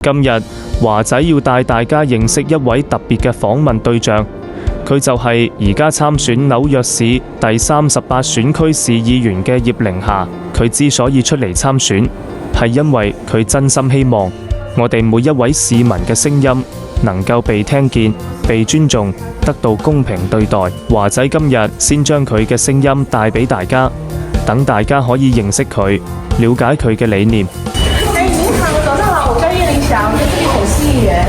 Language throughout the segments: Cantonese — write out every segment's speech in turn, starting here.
今日華仔要帶大家認識一位特別嘅訪問對象，佢就係而家參選紐約市第38選區市議員嘅葉靈霞。佢之所以出嚟參選，係因為佢真心希望我哋每一位市民嘅聲音能夠被聽見、被尊重、得到公平對待。華仔今日先將佢嘅聲音帶俾大家，等大家可以認識佢，了解佢嘅理念。您好，早上好，我叫葉靈霞，我在這裡選市議員。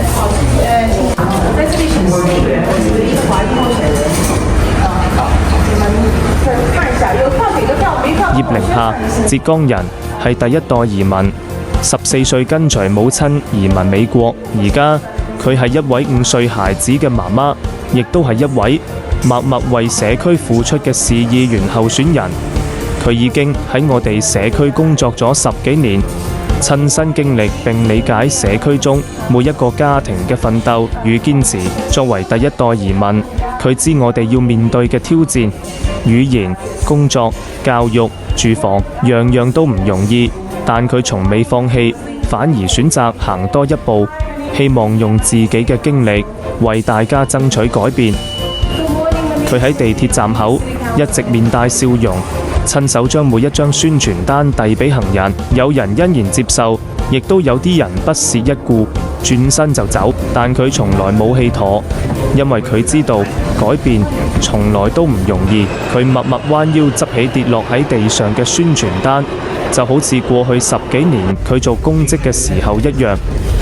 我在這裡選市議員，我是一個華裔候選人。你們看一下，有票幾個票，沒票。葉靈霞，浙江人，係第一代移民，14歲跟隨母親移民美國，而家佢係一位5歲孩子嘅媽媽，亦都係一位默默為社區付出嘅市議員候選人。佢已經喺我哋社區工作咗10幾年，親身經歷並理解社區中每一個家庭嘅奮鬥與堅持。作為第一代移民，佢知我哋要面對嘅挑戰，語言、工作、教育、住房，樣樣都唔容易，但佢從未放棄，反而選擇行多一步，希望用自己嘅經歷為大家爭取改變。佢喺地鐵站口一直面帶笑容，親手將每一張宣傳單遞俾行人，有人欣然接受，亦都有啲人不屑一顧，轉身就走。但佢從來冇氣妥，因為佢知道改變從來都唔容易。佢默默彎腰執起跌落喺地上嘅宣傳單，就好似過去10幾年佢做公職嘅時候一樣，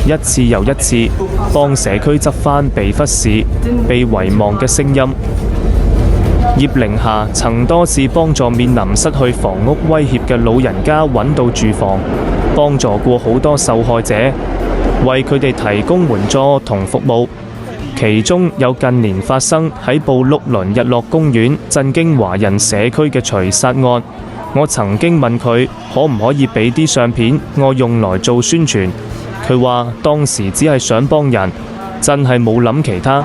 一次又一次幫社區執返被忽視、被遺忘嘅聲音。葉靈霞曾多次幫助面臨失去房屋威脅嘅老人家揾到住房，幫助過好多受害者，為佢哋提供援助同服務。其中有近年發生喺布碌倫日落公園震驚華人社區嘅隨殺案，我曾經問佢可唔可以俾啲相片我用來做宣傳，佢話當時只係想幫人，真係冇諗其他。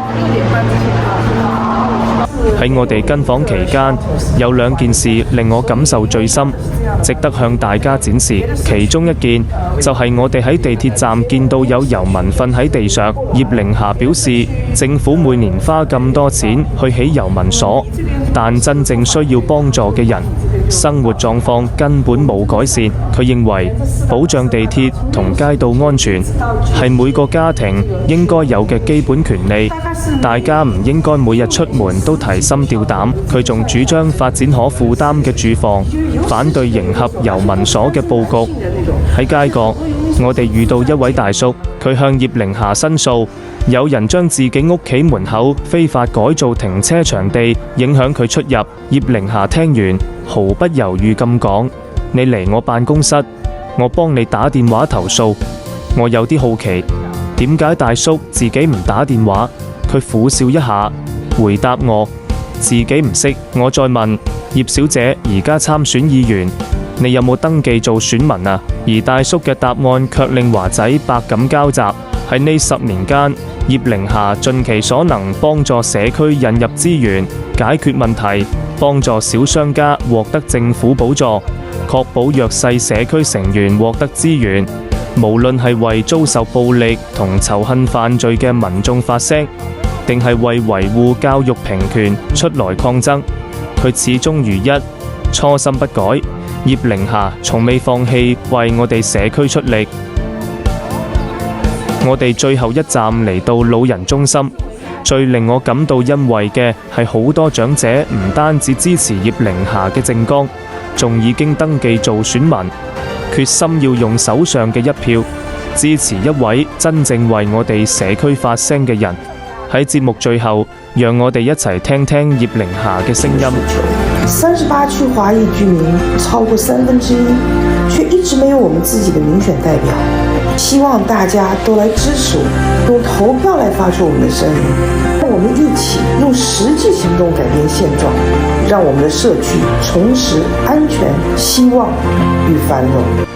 喺我哋跟訪期間，有2件事令我感受最深，值得向大家展示。其中一件就係我哋喺地鐵站見到有遊民瞓喺地上。葉靈霞表示，政府每年花咁多錢去起遊民所，但真正需要幫助嘅人生活狀況根本冇改善。佢認為保障地鐵同街道安全係每個家庭應該有嘅基本權利，大家唔應該每日出門都提心吊膽。佢仲主張發展可負擔嘅住房，反對迎合遊民所嘅佈局。喺街角，我哋遇到一位大叔，佢向葉靈霞申訴，有人將自己屋企門口非法改造停車場地，影響佢出入。葉靈霞聽完，毫不猶豫咁講：你嚟我辦公室，我幫你打電話投訴。我有啲好奇，點解大叔自己唔打電話？佢苦笑一下，回答我自己唔識。我再問葉小姐，而家參選議員，你有冇登記做選民啊？而大叔嘅答案卻令華仔百感交集。喺呢10年間，葉靈霞盡其所能幫助社區引入資源，解決問題，幫助小商家獲得政府補助，確保弱勢社區成員獲得資源。無論係為遭受暴力同仇恨犯罪嘅民眾發聲，定係為維護教育平權出來抗爭，佢始終如一，初心不改。葉靈霞從未放棄為我哋社區出力。我哋最後一站嚟到老人中心，最令我感到欣慰嘅係好多長者唔單止支持葉靈霞嘅政綱，仲已經登記做選民，決心要用手上嘅一票支持一位真正為我哋社區發聲嘅人。喺節目最後，讓我哋一齊聽聽葉靈霞嘅聲音。38區華裔居民超過1/3，卻一直沒有我們自己的民選代表。希望大家都來支持我們，用投票來發出我們的聲音，讓我們一起用實際行動改變現狀，讓我們的社區重拾安全、希望與繁榮。